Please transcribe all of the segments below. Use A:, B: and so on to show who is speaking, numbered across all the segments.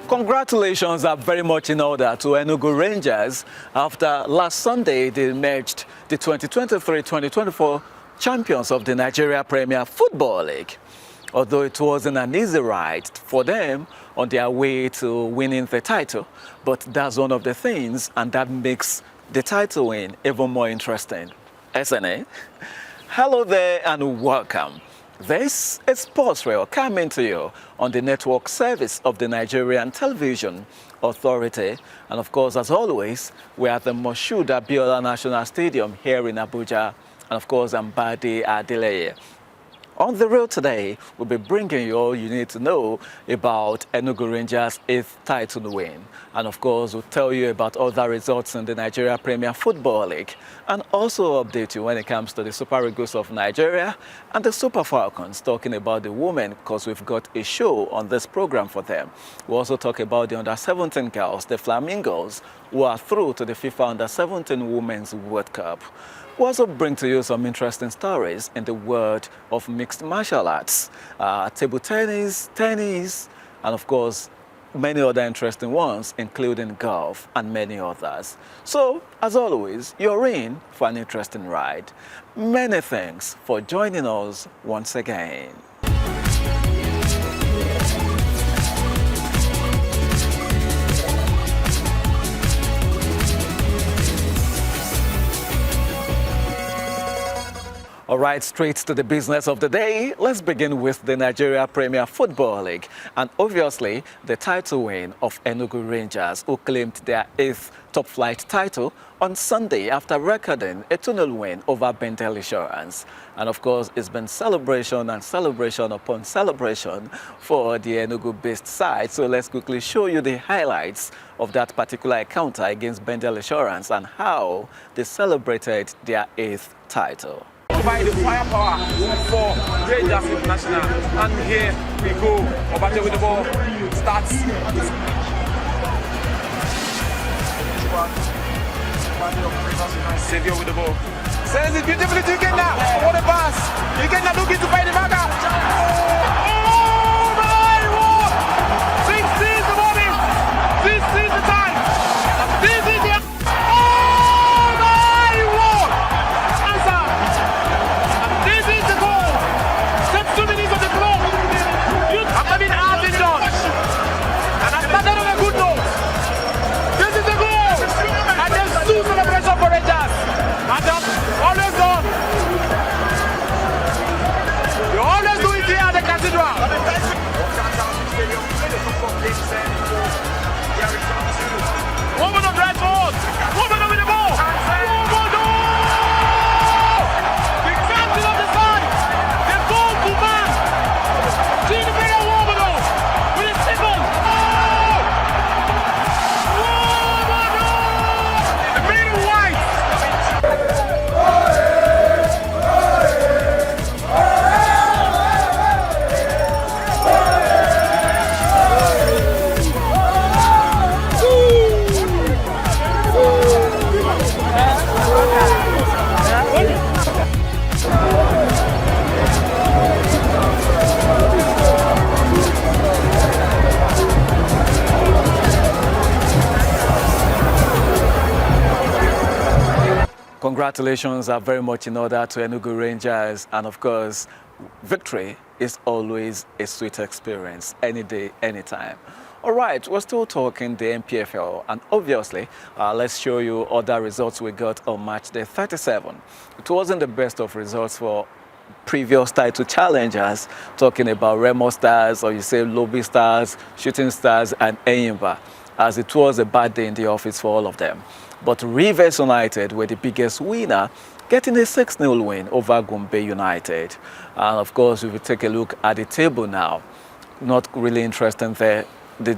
A: Congratulations are very much in order to Enugu Rangers after last Sunday they emerged the 2023-2024 champions of the Nigeria Premier Football League. Although it wasn't an easy ride for them on their way to winning the title, but that's one of the things, and that makes the title win even more interesting, isn't it? Hello there and welcome. This is Sports Rail coming to you on the network service of the Nigerian Television Authority. And of course, as always, we're at the Moshood Abiola National Stadium here in Abuja. And of course, I'm Badi Adeleye. On the Rail today, we'll be bringing you all you need to know about Enugu Rangers' 8th title win. And of course, we'll tell you about other results in the Nigeria Premier Football League. And also update you when it comes to the Super Eagles of Nigeria and the Super Falcons, talking about the women, because we've got a show on this program for them. We'll also talk about the Under-17 girls, the Flamingos, who are through to the FIFA Under-17 Women's World Cup. We'll also bring to you some interesting stories in the world of mixed martial arts, table tennis, and of course, many other interesting ones, including golf and many others. So, as always, you're in for an interesting ride. Many thanks for joining us once again. All right, straight to the business of the day. Let's begin with the Nigeria Premier Football League. And obviously, the title win of Enugu Rangers, who claimed their 8th top-flight title on Sunday after recording a 2-0 win over Bendel Insurance. And of course, it's been celebration and celebration upon celebration for the Enugu-based side. So let's quickly show you the highlights of that particular encounter against Bendel Insurance and how they celebrated their 8th title.
B: By the firepower for Rangers International, and here we go. Obaje with the ball starts. Xavier with the ball. Sends it beautifully to Ikenna. What a pass! Ikenna looking to find the marker. Oh my word! This is the moment. This is the time. This is the. Woman of red balls! Woman over the ball! The captain of the side! The goal to man! Chinibere Woman with a second! The very white!
A: Congratulations are very much in order to Enugu Rangers, and of course, victory is always a sweet experience, any day, anytime. All right, we're still talking the NPFL, and obviously, let's show you other results we got on match day 37. It wasn't the best of results for previous title challengers, talking about Remo Stars, or you say Lobby Stars, Shooting Stars, and Enyimba, as it was a bad day in the office for all of them. But Rivers United were the biggest winner, getting a 6-0 win over Gombe United. And of course, if we take a look at the table now, not really interesting there.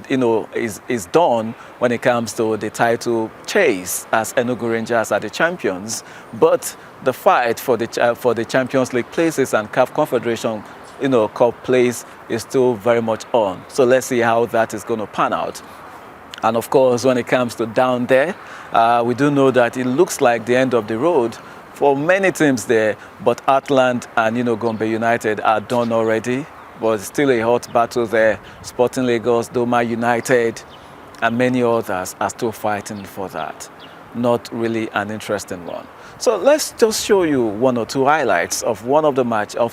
A: Is done when it comes to the title chase, as Enugu Rangers are the champions. But the fight for the Champions League places and CAF Confederation Cup place is still very much on. So let's see how that is going to pan out. And of course, when it comes to down there, we do know that it looks like the end of the road for many teams there, but Atlant and Gombe United are done already. but still a hot battle there. Sporting Lagos, Doma United, and many others are still fighting for that. Not really an interesting one. So let's just show you one or two highlights of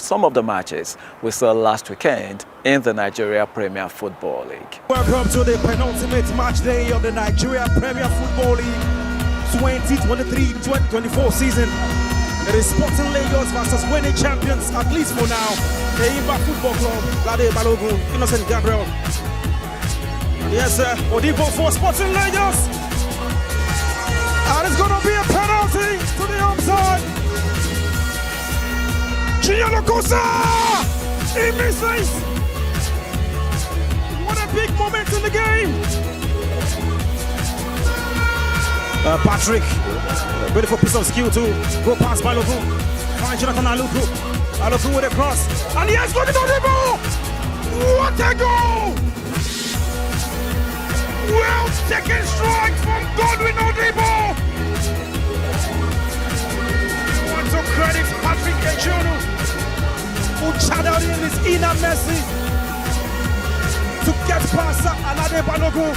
A: some of the matches we saw last weekend in the Nigeria Premier Football League.
C: Welcome to the penultimate match day of the Nigeria Premier Football League 2023-2024 season. It is Sporting Lagos versus winning champions, at least for now, the Imba Football Club, Lade Balogun, Innocent Gabriel. Yes, Odibo for Sporting Lagos. And it's going to be a penalty to the offside. Gianno Cosa! He misses! What a big moment in the game! Patrick, beautiful piece of skill to go past Balogun. Find Jonathan Aluku. Aluku with a cross. And he has got it on the ball! What a goal! Well taken strike from Godwin Odibo! I want to credit Patrick Ejonu, who channeled in his inner mercy to get past Alade Balogun.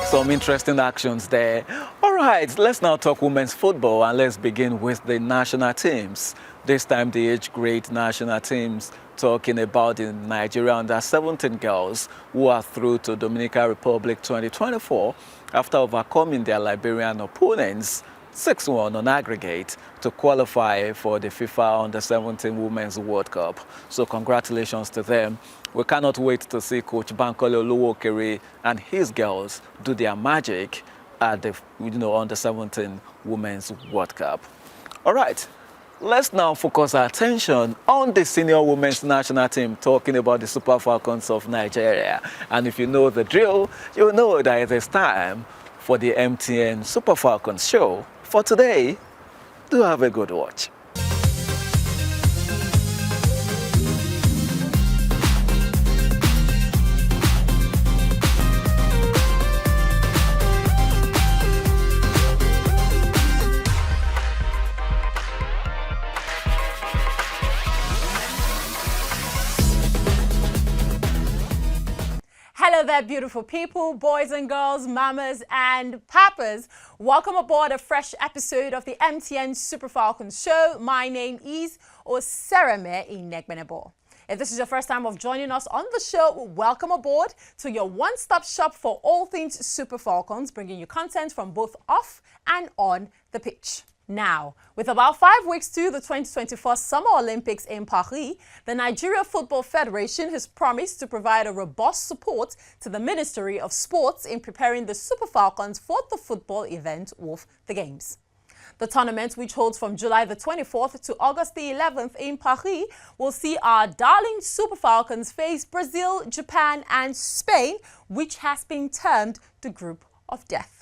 A: Some interesting actions there. All right, let's now talk women's football, and let's begin with the national teams. This time the age grade national teams, talking about the Nigeria under-17 girls who are through to Dominican Republic 2024 after overcoming their Liberian opponents 6-1 on aggregate to qualify for the FIFA Under-17 Women's World Cup. So congratulations to them. We cannot wait to see Coach Bankole Oluwokere and his girls do their magic at the Under-17 Women's World Cup. All right, let's now focus our attention on the senior women's national team, talking about the Super Falcons of Nigeria. And if you know the drill, you know that it is time for the MTN Super Falcons show. For today, do have a good watch.
D: Hello there, beautiful people, boys and girls, mamas and papas. Welcome aboard a fresh episode of the MTN Super Falcons show. My name is Osereme Inegbenebo. If this is your first time of joining us on the show, welcome aboard to your one-stop shop for all things Super Falcons, bringing you content from both off and on the pitch. Now, with about 5 weeks to the 2024 Summer Olympics in Paris, the Nigeria Football Federation has promised to provide a robust support to the Ministry of Sports in preparing the Super Falcons for the football event of the Games. The tournament, which holds from July the 24th to August the 11th in Paris, will see our darling Super Falcons face Brazil, Japan and Spain, which has been termed the Group of Death.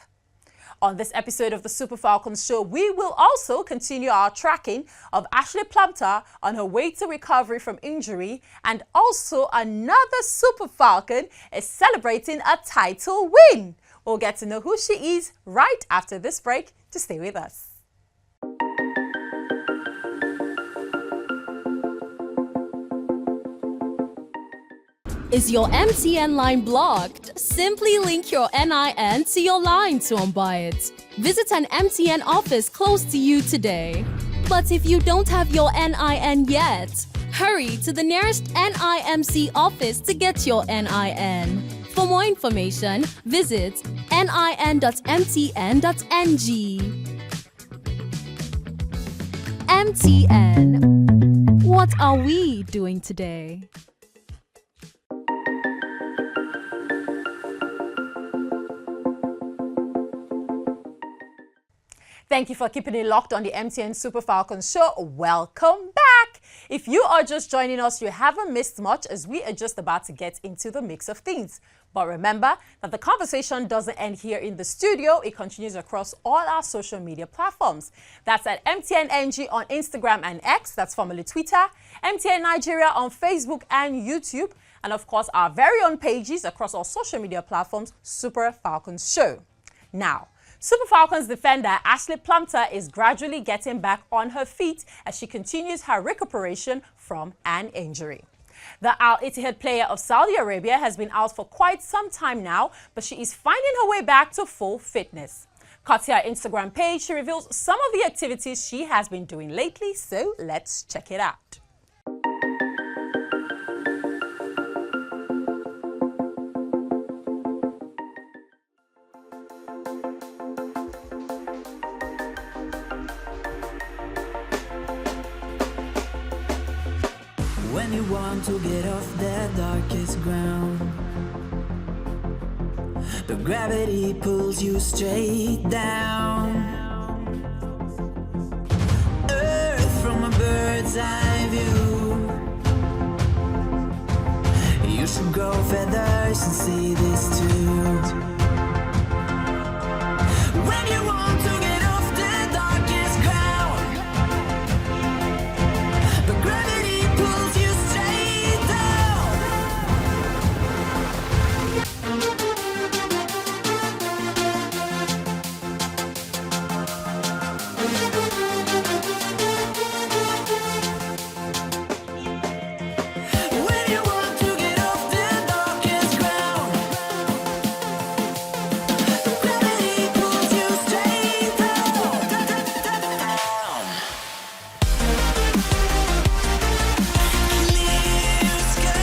D: On this episode of the Super Falcons show, we will also continue our tracking of Ashley Plumpton on her way to recovery from injury, and also another Super Falcon is celebrating a title win. We'll get to know who she is right after this break. Just stay with us.
E: Is your MTN line blocked? Simply link your NIN to your line to unbuy it. Visit an MTN office close to you today. But if you don't have your NIN yet, hurry to the nearest NIMC office to get your NIN. For more information, visit nin.mtn.ng. MTN. What are we doing today?
D: Thank you for keeping it locked on the MTN Super Falcons show. Welcome back. If you are just joining us, you haven't missed much as we are just about to get into the mix of things. But remember that the conversation doesn't end here in the studio. It continues across all our social media platforms. That's at MTNNG on Instagram and X, that's formerly Twitter, MTN Nigeria on Facebook and YouTube, and of course our very own pages across all social media platforms, Super Falcons Show. Now, Super Falcons defender Ashley Plumptre is gradually getting back on her feet as she continues her recuperation from an injury. The Al Ittihad player of Saudi Arabia has been out for quite some time now, but she is finding her way back to full fitness. Courtesy her Instagram page, she reveals some of the activities she has been doing lately, so let's check it out.
F: When you want to get off the darkest ground, but gravity pulls you straight down. Earth from a bird's eye view. You should grow feathers and see this too. When you want to get off the darkest ground, but gravity pulls you straight down. When you want to get off the darkest ground, but gravity pulls you straight down. Clear sky.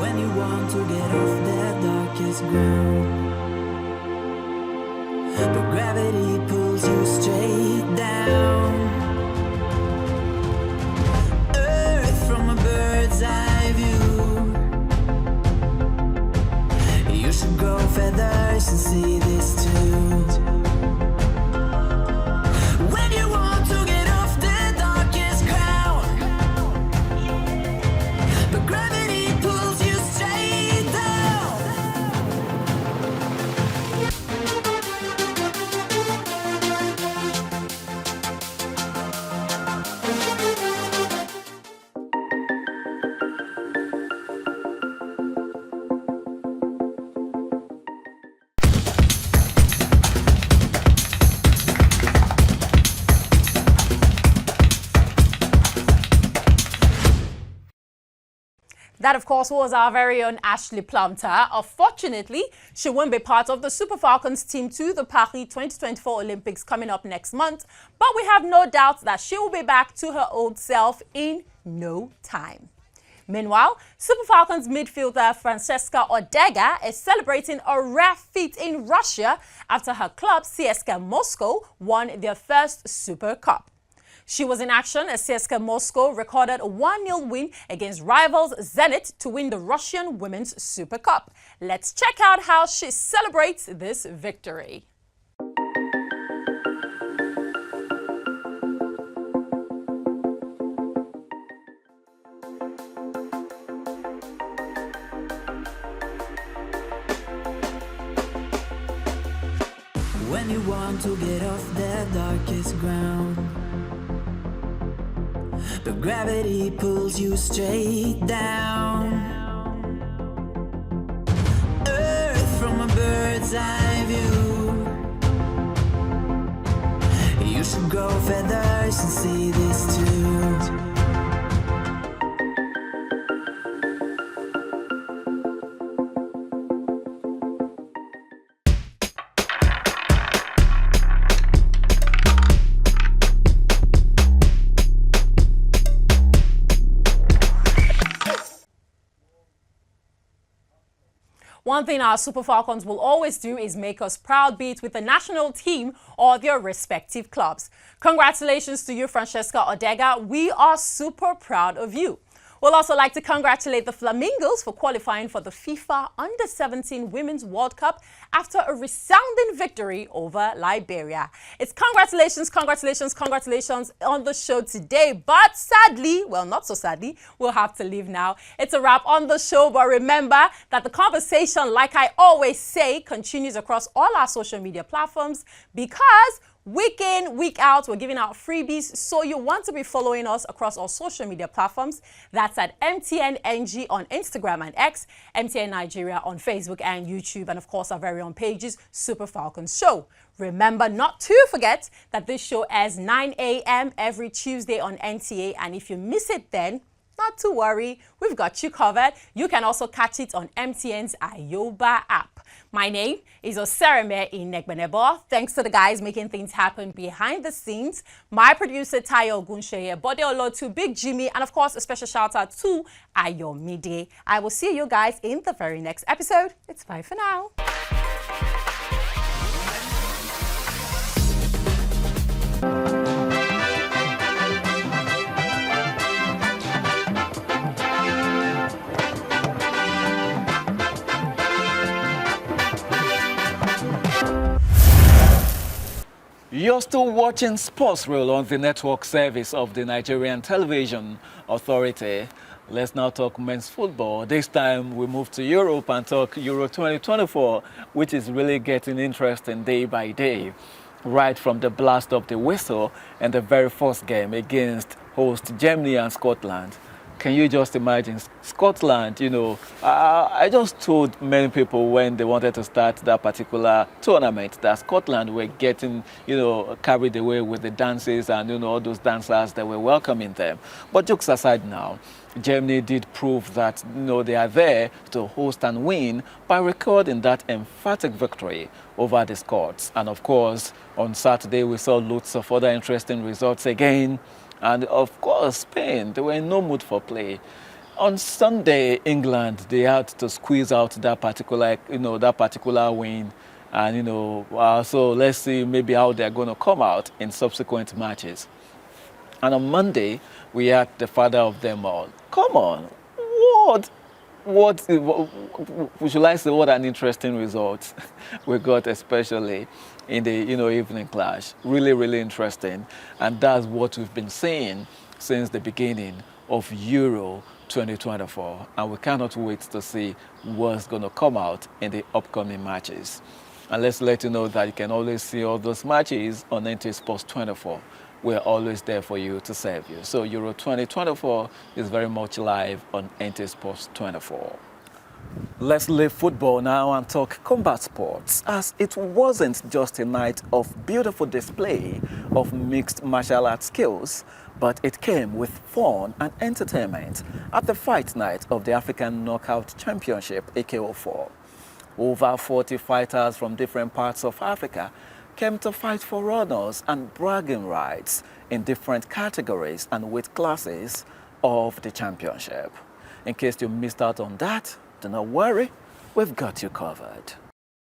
F: When you want to get off the darkest ground, but gravity pulls you straight down. Earth from a bird's eye view. You should grow feathers and see this too. When you want to get off the darkest ground, but gravity pulls you straight down.
D: That, of course, was our very own Ashley Plumptre. Unfortunately, she won't be part of the Super Falcons team to the Paris 2024 Olympics coming up next month, but we have no doubt that she will be back to her old self in no time. Meanwhile, Super Falcons midfielder Francesca Ordega is celebrating a rare feat in Russia after her club CSKA Moscow won their first Super Cup. She was in action as CSKA Moscow recorded a 1-0 win against rivals Zenit to win the Russian Women's Super Cup. Let's check out how she celebrates this victory.
F: When you want to get off the darkest ground, but Gravity pulls you straight down. Earth from a bird's eye view. You should grow feathers and see this too.
D: One thing our Super Falcons will always do is make us proud, be it with the national team or their respective clubs. Congratulations to you, Francesca Odega. We are super proud of you. We'll also like to congratulate the Flamingos for qualifying for the FIFA Under-17 Women's World Cup after a resounding victory over Liberia. It's congratulations, congratulations, congratulations on the show today. But sadly, well, not so sadly, we'll have to leave now. It's a wrap on the show, but remember that the conversation, like I always say, continues across all our social media platforms because week in, week out, we're giving out freebies, so you want to be following us across all social media platforms. That's at MTNNG on Instagram and X, MTN Nigeria on Facebook and YouTube, and of course our very own pages, Super Falcons Show. Remember not to forget that this show airs 9 a.m. every Tuesday on NTA, and if you miss it then, not to worry, we've got you covered. You can also catch it on MTN's Ayoba app. My name is Osereme Inegbenebo. Thanks to the guys making things happen behind the scenes. My producer, Tayo Gunsheye, Bode Olotu, Big Jimmy, and of course, a special shout out to Ayomide. I will see you guys in the very next episode. It's bye for now.
A: You're still watching Sports Reel on the network service of the Nigerian Television Authority. Let's now talk men's football. This time we move to Europe and talk Euro 2024, which is really getting interesting day by day. Right from the blast of the whistle and the very first game against host Germany and Scotland. Can you just imagine Scotland, I just told many people when they wanted to start that particular tournament that Scotland were getting, carried away with the dances and, all those dancers that were welcoming them. But jokes aside now, Germany did prove that, they are there to host and win by recording that emphatic victory over the Scots. And of course, on Saturday, we saw lots of other interesting results again. And of course, Spain, they were in no mood for play. On Sunday, England, they had to squeeze out that particular win. And, so let's see maybe how they're going to come out in subsequent matches. And on Monday, we had the father of them all. Come on, what should I say, what an interesting result we got, especially in the evening clash. Really, really interesting. And that's what we've been saying since the beginning of Euro 2024. And we cannot wait to see what's going to come out in the upcoming matches. And let's let you know that you can always see all those matches on NT Sports 24. We're always there for you to serve you. So Euro 2024 is very much live on NT Sports 24. Let's leave football now and talk combat sports, as it wasn't just a night of beautiful display of mixed martial arts skills, but it came with fun and entertainment at the fight night of the African Knockout Championship, AKO4. Over 40 fighters from different parts of Africa came to fight for honors and bragging rights in different categories and weight classes of the championship. In case you missed out on that, do not worry, we've got you covered.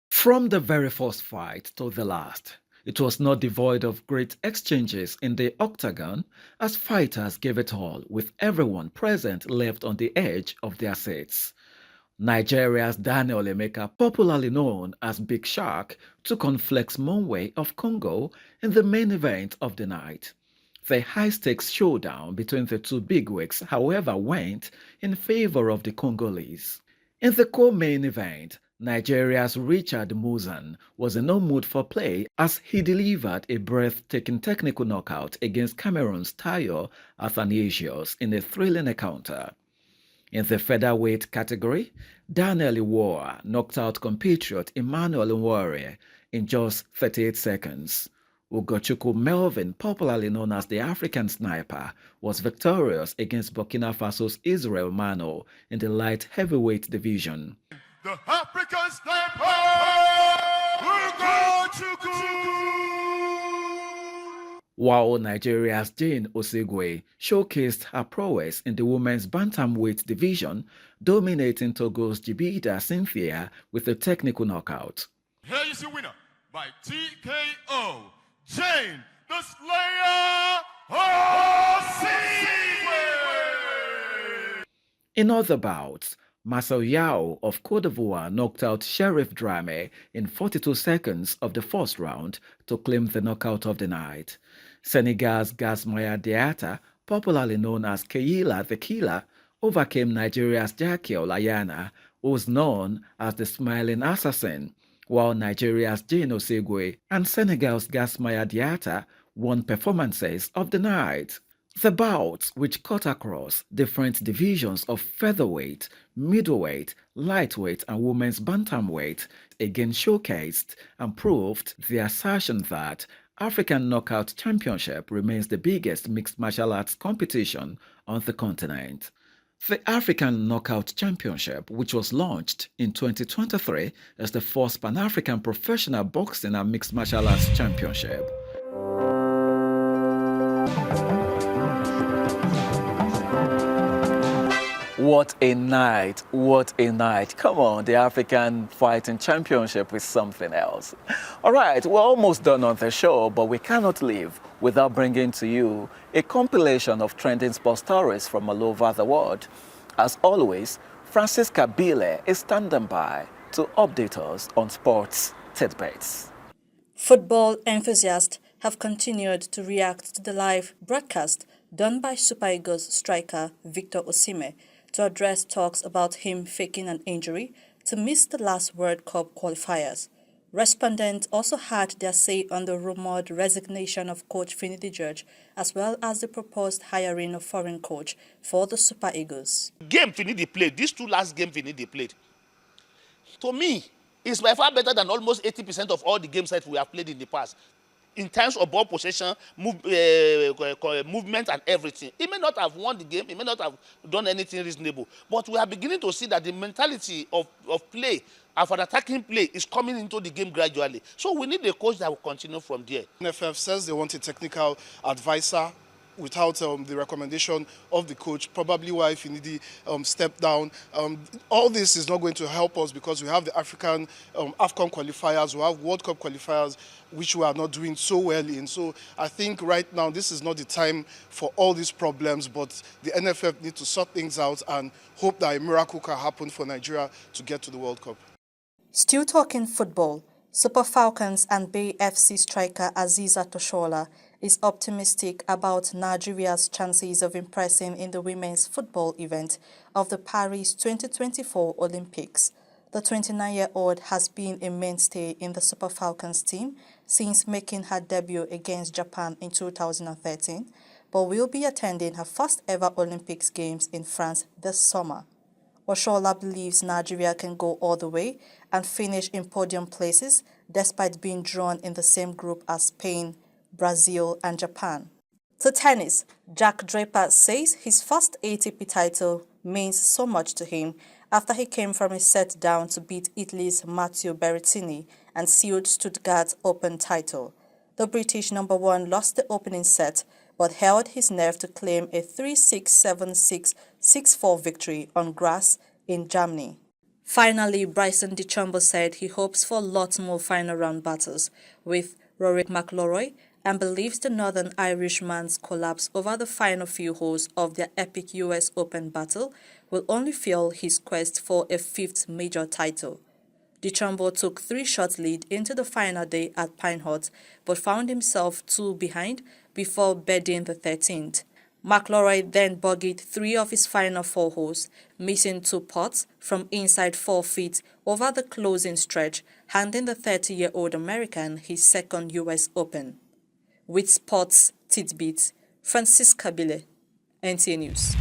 A: From the very first fight to the last, it was not devoid of great exchanges in the octagon as fighters gave it all, with everyone present left on the edge of their seats. Nigeria's Daniel Emeka, popularly known as Big Shark, took on Flex Monwe of Congo in the main event of the night. The high-stakes showdown between the two bigwigs, however, went in favor of the Congolese. In the co-main event, Nigeria's Richard Muzan was in no mood for play as he delivered a breathtaking technical knockout against Cameroon's Tayo Athanasius in a thrilling encounter. In the featherweight category, Daniel Iwoa knocked out compatriot Emmanuel Nwore in just 38 seconds. Ugochukwu Melvin, popularly known as the African Sniper, was victorious against Burkina Faso's Israel Mano in the light heavyweight division.
B: The African Sniper, Ugochukwu!
A: While Nigeria's Jane Osigwe showcased her prowess in the women's bantamweight division, dominating Togo's Jibida Cynthia with a technical knockout.
B: Here is the winner by TKO, Jane the Slayer Osigwe!
A: In other bouts, Marcel Yao of Cote d'Ivoire knocked out Sheriff Drame in 42 seconds of the first round to claim the knockout of the night. Senegal's Gasmaya Diatta, popularly known as Keila the Killer, overcame Nigeria's Jackie Olayana, who's known as the Smiling Assassin, while Nigeria's Jane Osigwe and Senegal's Gasmaya Diatta won performances of the night. The bouts, which cut across different divisions of featherweight, middleweight, lightweight, and women's bantamweight, again showcased and proved the assertion that African Knockout Championship remains the biggest mixed martial arts competition on the continent. The African Knockout Championship, which was launched in 2023, is the first Pan-African professional boxing and mixed martial arts championship. What a night, what a night. Come on, the African Fighting Championship is something else. All right, we're almost done on the show, but we cannot leave without bringing to you a compilation of trending sports stories from all over the world. As always, Francisca Bile is standing by to update us on sports tidbits.
G: Football enthusiasts have continued to react to the live broadcast done by Super Eagles striker Victor Osimhen to address talks about him faking an injury to miss the last World Cup qualifiers. Respondents also had their say on the rumored resignation of coach Finidi George, as well as the proposed hiring of foreign coach for the Super Eagles.
H: Game Finidi played, these two last games Finidi played, to me, is by far better than almost 80% of all the games that we have played in the past. In terms of ball possession, movement and everything. He may not have won the game, he may not have done anything reasonable, but we are beginning to see that the mentality of play, of an attacking play, is coming into the game gradually. So we need a coach that will continue from there.
I: NFF says they want a technical advisor without the recommendation of the coach, probably why Finidi stepped down. All this is not going to help us because we have the AFCON qualifiers, we have World Cup qualifiers, which we are not doing so well in. So I think right now this is not the time for all these problems, but the NFF need to sort things out and hope that a miracle can happen for Nigeria to get to the World Cup.
G: Still talking football, Super Falcons and Bay FC striker Aziza Toshola is optimistic about Nigeria's chances of impressing in the women's football event of the Paris 2024 Olympics. The 29-year-old has been a mainstay in the Super Falcons team since making her debut against Japan in 2013, but will be attending her first ever Olympics Games in France this summer. Oshola believes Nigeria can go all the way and finish in podium places despite being drawn in the same group as Spain, Brazil and Japan. To tennis, Jack Draper says his first ATP title means so much to him after he came from a set down to beat Italy's Matteo Berrettini and sealed Stuttgart's Open title. The British number one lost the opening set but held his nerve to claim a 3-6, 7-6, 6-4 victory on grass in Germany. Finally, Bryson DeChambeau said he hopes for lots more final round battles with Rory McIlroy and believes the Northern Irishman's collapse over the final few holes of their epic US Open battle will only fuel his quest for a fifth major title. DeChambeau took 3-shot lead into the final day at Pinehurst but found himself 2 behind before bedding the 13th. McIlroy then bogeyed 3 of his final 4 holes, missing 2 putts from inside 4 feet over the closing stretch, handing the 30-year-old American his second U.S. Open. With sports tidbits, Francisca Bile, NTA News.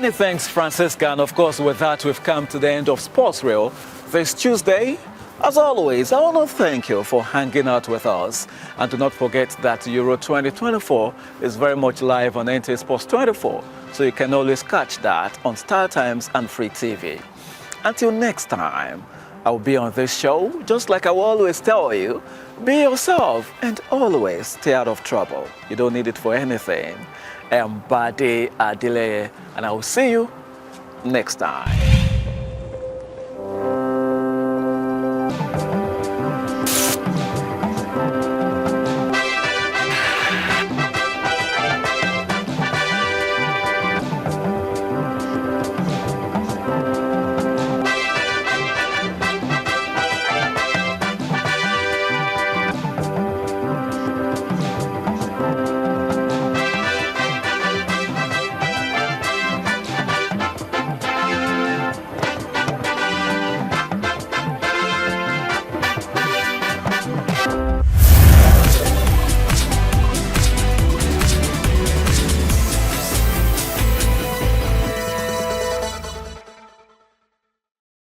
A: Many thanks, Francisca, and of course with that we've come to the end of Sports Reel this Tuesday. As always, I want to thank you for hanging out with us, and do not forget that Euro 2024 is very much live on NTA Sports 24, so you can always catch that on Star Times and Free TV. Until next time, I will be on this show, just like I will always tell you, be yourself and always stay out of trouble. You don't need it for anything. I am Bade Adile, and I will see you next time.